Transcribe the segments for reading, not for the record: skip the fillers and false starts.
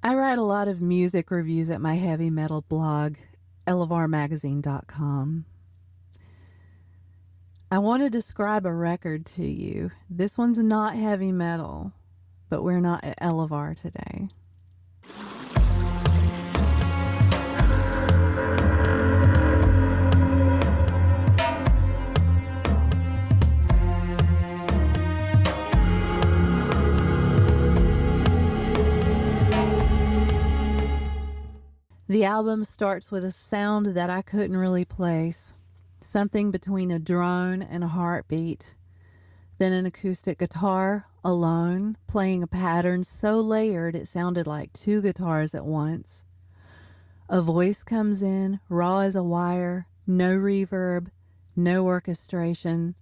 I write a lot of music reviews at my heavy metal blog, elevarmagazine.com. I want to describe a record to you. This one's not heavy metal, but we're not at Elevar today. The album starts with a sound that I couldn't really place, something between a drone and a heartbeat, then an acoustic guitar alone playing a pattern so layered it sounded like two guitars at once. A voice comes in, raw as a wire, no reverb, no orchestration,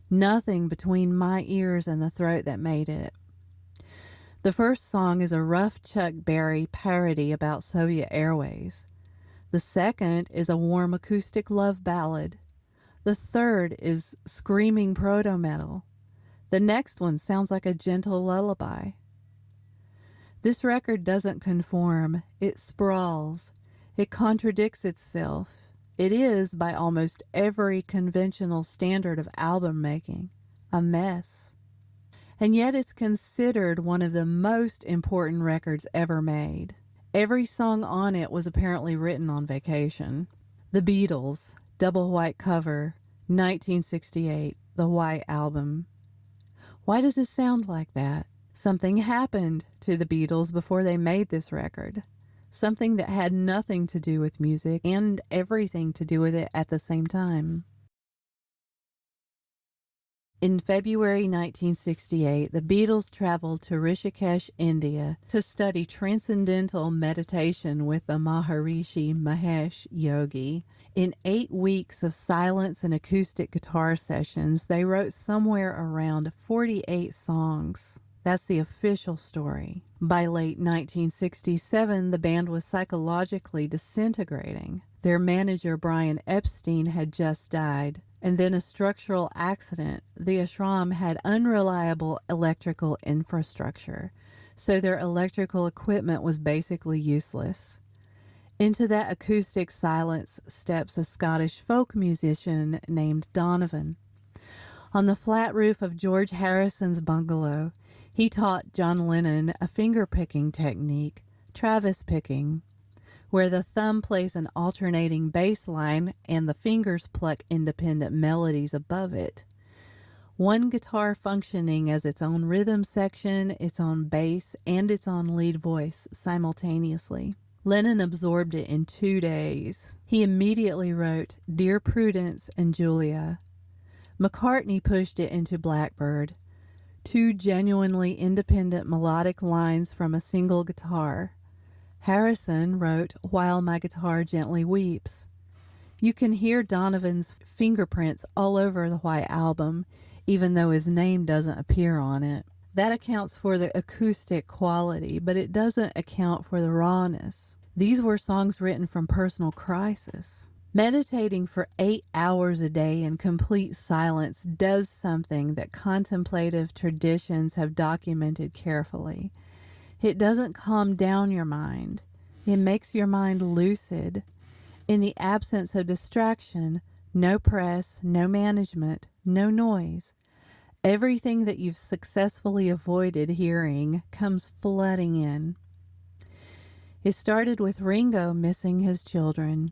nothing between my ears and the throat that made it. The first song is a rough Chuck Berry parody about Soviet Airways. The second is a warm acoustic love ballad. The third is screaming proto-metal. The next one sounds like a gentle lullaby. This record doesn't conform. It sprawls. It contradicts itself. It is, by almost every conventional standard of album making, a mess. And yet it's considered one of the most important records ever made. Every song on it was apparently written on vacation. The Beatles, double white cover, 1968, the White Album. Why does it sound like that? Something happened to the Beatles before they made this record. Something that had nothing to do with music and everything to do with it at the same time. In February 1968, the Beatles traveled to Rishikesh, India, to study transcendental meditation with the Maharishi Mahesh Yogi. In 8 weeks of silence and acoustic guitar sessions, they wrote somewhere around 48 songs. That's the official story. By late 1967, the band was psychologically disintegrating. Their manager, Brian Epstein, had just died. And then a structural accident. The ashram had unreliable electrical infrastructure, so their electrical equipment was basically useless. Into that acoustic silence steps a Scottish folk musician named Donovan. On the flat roof of George Harrison's bungalow, he taught John Lennon a finger-picking technique, Travis picking, where the thumb plays an alternating bass line and the fingers pluck independent melodies above it. One guitar functioning as its own rhythm section, its own bass, and its own lead voice simultaneously. Lennon absorbed it in 2 days. He immediately wrote Dear Prudence and Julia. McCartney pushed it into Blackbird, 2 genuinely independent melodic lines from a single guitar. Harrison wrote While My Guitar Gently Weeps. You can hear Donovan's fingerprints all over the White Album, even though his name doesn't appear on it. That accounts for the acoustic quality, but it doesn't account for the rawness. These were songs written from personal crisis. Meditating for 8 hours a day in complete silence does something that contemplative traditions have documented carefully. It doesn't calm down your mind. It makes your mind lucid. In the absence of distraction, no press, no management, no noise. Everything that you've successfully avoided hearing comes flooding in. It started with Ringo missing his children.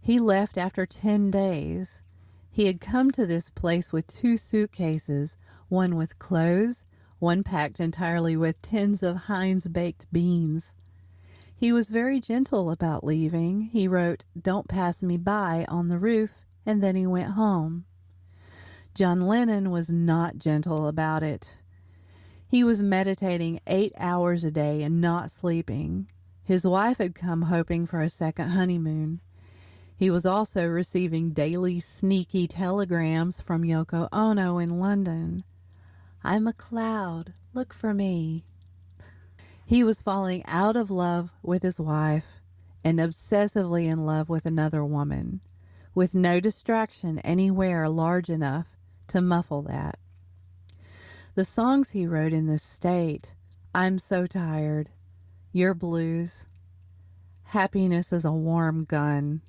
He left after 10 days. He had come to this place with 2 suitcases, one with clothes, one packed entirely with tins of Heinz baked beans. He was very gentle about leaving. He wrote, "Don't pass me by" on the roof, and then he went home. John Lennon was not gentle about it. He was meditating 8 hours a day and not sleeping. His wife had come hoping for a second honeymoon. He was also receiving daily sneaky telegrams from Yoko Ono in London. I'm a cloud, look for me. He was falling out of love with his wife and obsessively in love with another woman, with no distraction anywhere large enough to muffle that. The songs he wrote in this state, I'm So Tired, Your Blues, Happiness is a Warm Gun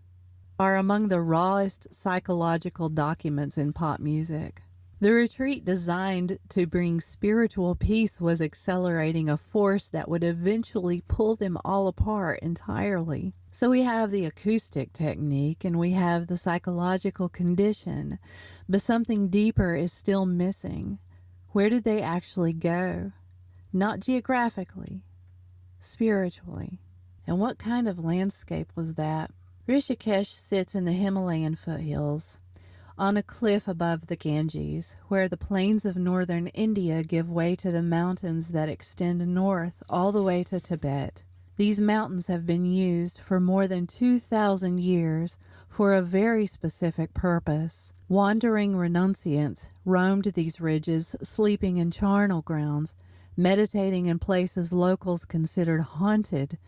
are among the rawest psychological documents in pop music. The retreat designed to bring spiritual peace was accelerating a force that would eventually pull them all apart entirely. So we have the acoustic technique and we have the psychological condition, but something deeper is still missing. Where did they actually go? Not geographically, spiritually. And what kind of landscape was that? Rishikesh sits in the Himalayan foothills, on a cliff above the Ganges, where the plains of northern India give way to the mountains that extend north all the way to Tibet. These mountains have been used for more than 2,000 years for a very specific purpose. Wandering renunciants roamed these ridges, sleeping in charnel grounds, meditating in places locals considered haunted,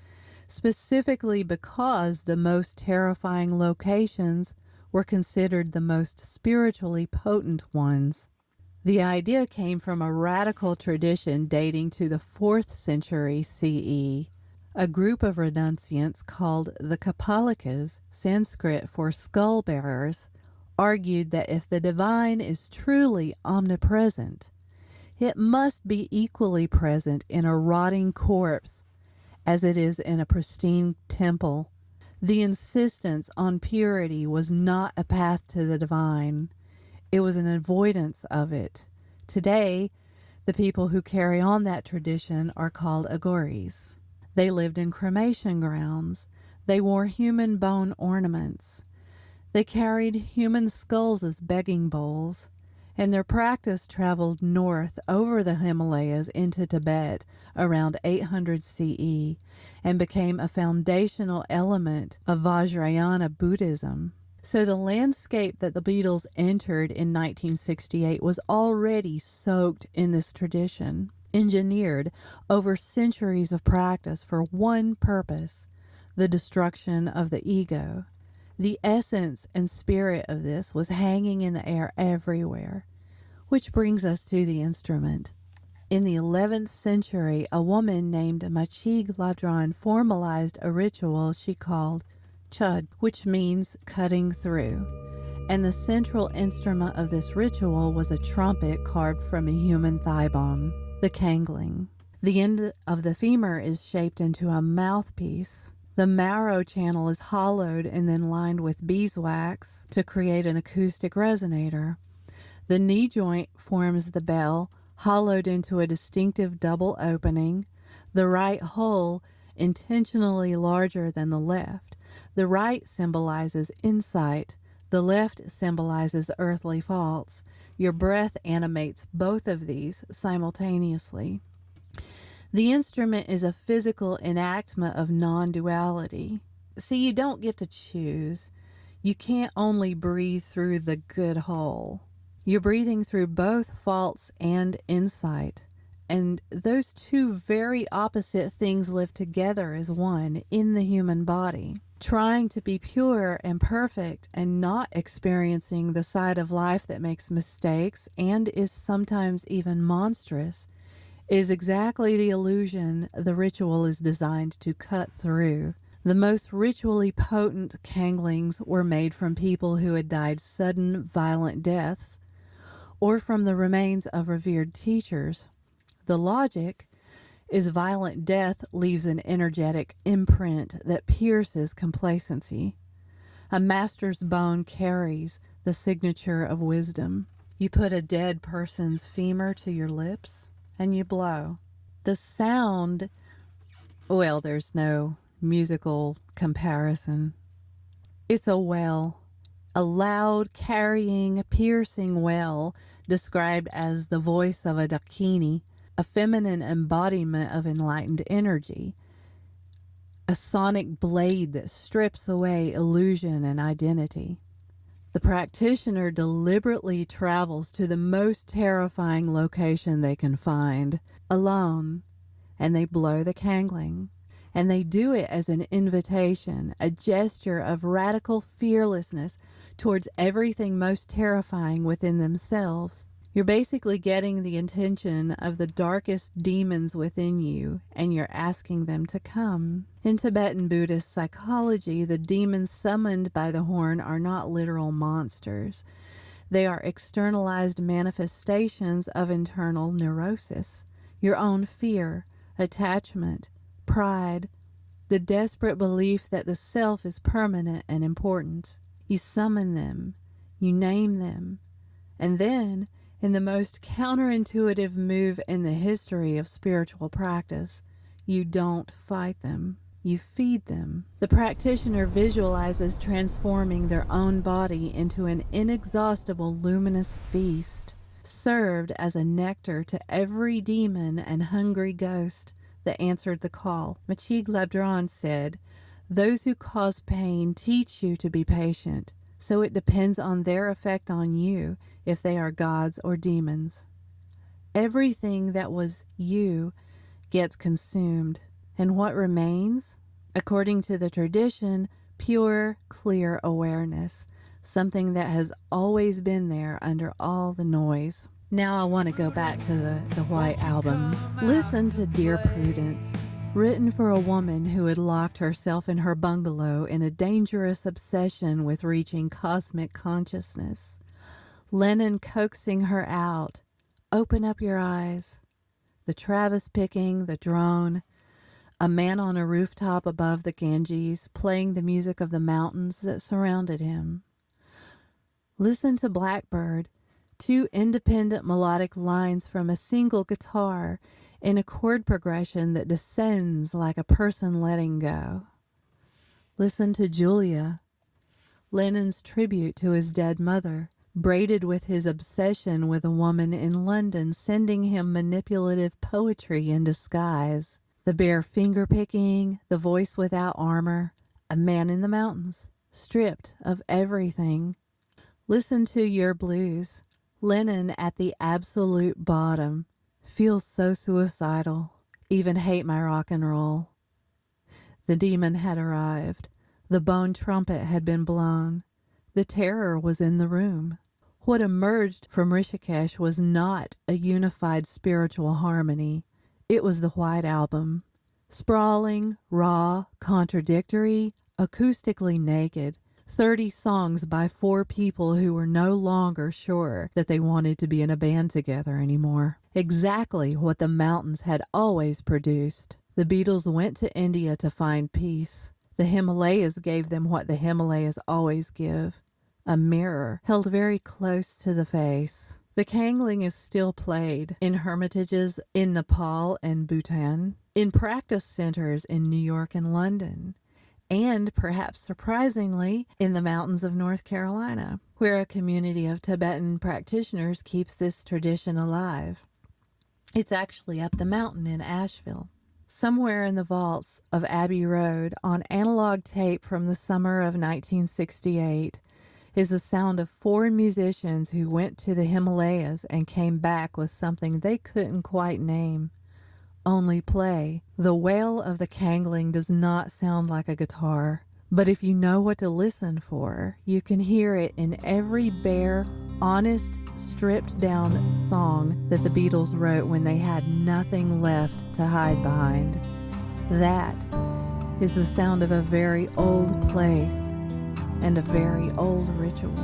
specifically because the most terrifying locations were considered the most spiritually potent ones. The idea came from a radical tradition dating to the 4th century CE. A group of renunciants called the Kapalikas, Sanskrit for skull bearers, argued that if the divine is truly omnipresent, it must be equally present in a rotting corpse as it is in a pristine temple. The insistence on purity was not a path to the divine. It was an avoidance of it. Today, the people who carry on that tradition are called agoris. They lived in cremation grounds. They wore human bone ornaments. They carried human skulls as begging bowls. And their practice traveled north over the Himalayas into Tibet around 800 CE and became a foundational element of Vajrayana Buddhism. So the landscape that the Beatles entered in 1968 was already soaked in this tradition, engineered over centuries of practice for one purpose: the destruction of the ego. The essence and spirit of this was hanging in the air everywhere, which brings us to the instrument. In the 11th century, a woman named Machig Ladron formalized a ritual she called chud, which means cutting through. And the central instrument of this ritual was a trumpet carved from a human thigh bone, the Kangling. The end of the femur is shaped into a mouthpiece. The marrow channel is hollowed and then lined with beeswax to create an acoustic resonator. The knee joint forms the bell, hollowed into a distinctive double opening, the right hole intentionally larger than the left. The right symbolizes insight, the left symbolizes earthly faults. Your breath animates both of these simultaneously. The instrument is a physical enactment of non-duality. See, you don't get to choose. You can't only breathe through the good hole. You're breathing through both faults and insight. And those two very opposite things live together as one in the human body. Trying to be pure and perfect and not experiencing the side of life that makes mistakes and is sometimes even monstrous is exactly the illusion the ritual is designed to cut through. The most ritually potent Kanglings were made from people who had died sudden, violent deaths, or from the remains of revered teachers. The logic is violent death leaves an energetic imprint that pierces complacency. A master's bone carries the signature of wisdom. You put a dead person's femur to your lips and you blow. The sound, well, there's no musical comparison. It's a wail, a loud, carrying, piercing wail described as the voice of a Dakini, a feminine embodiment of enlightened energy, a sonic blade that strips away illusion and identity. The practitioner deliberately travels to the most terrifying location they can find, alone, and they blow the Kangling. And they do it as an invitation, a gesture of radical fearlessness towards everything most terrifying within themselves. You're basically getting the intention of the darkest demons within you, and you're asking them to come. In Tibetan Buddhist psychology, the demons summoned by the horn are not literal monsters. They are externalized manifestations of internal neurosis, your own fear, attachment, pride, the desperate belief that the self is permanent and important. You summon them, you name them, and then, in the most counterintuitive move in the history of spiritual practice, you don't fight them. You feed them. The practitioner visualizes transforming their own body into an inexhaustible luminous feast, served as a nectar to every demon and hungry ghost that answered the call. Machig Labdran said, "Those who cause pain teach you to be patient, so it depends on their effect on you if they are gods or demons. Everything that was you gets consumed. And what remains? According to the tradition, pure, clear awareness, something that has always been there under all the noise." Now I want to go back to the White Album. Listen to Dear Prudence, written for a woman who had locked herself in her bungalow in a dangerous obsession with reaching cosmic consciousness. Lennon coaxing her out, "Open up your eyes." The Travis picking, the drone, a man on a rooftop above the Ganges playing the music of the mountains that surrounded him. Listen to Blackbird, two independent melodic lines from a single guitar in a chord progression that descends like a person letting go. Listen to Julia, Lennon's tribute to his dead mother, braided with his obsession with a woman in London sending him manipulative poetry in disguise. The bare finger-picking, the voice without armor, a man in the mountains, stripped of everything. Listen to Your Blues, Lennon at the absolute bottom, feels so suicidal, even hate my rock and roll. The demon had arrived. The bone trumpet had been blown. The terror was in the room. What emerged from Rishikesh was not a unified spiritual harmony. It was the White Album. Sprawling, raw, contradictory, acoustically naked. 30 songs by 4 people who were no longer sure that they wanted to be in a band together anymore. Exactly what the mountains had always produced. The Beatles went to India to find peace. The Himalayas gave them what the Himalayas always give, a mirror held very close to the face. The Kangling is still played in hermitages in Nepal and Bhutan, in practice centers in New York and London, and perhaps surprisingly, in the mountains of North Carolina, where a community of Tibetan practitioners keeps this tradition alive. It's actually up the mountain in Asheville. Somewhere in the vaults of Abbey Road, on analog tape from the summer of 1968, is the sound of 4 musicians who went to the Himalayas and came back with something they couldn't quite name, only play. The wail of the Kangling does not sound like a guitar, but if you know what to listen for, you can hear it in every bare, honest, stripped-down song that the Beatles wrote when they had nothing left to hide behind. That is the sound of a very old place and a very old ritual.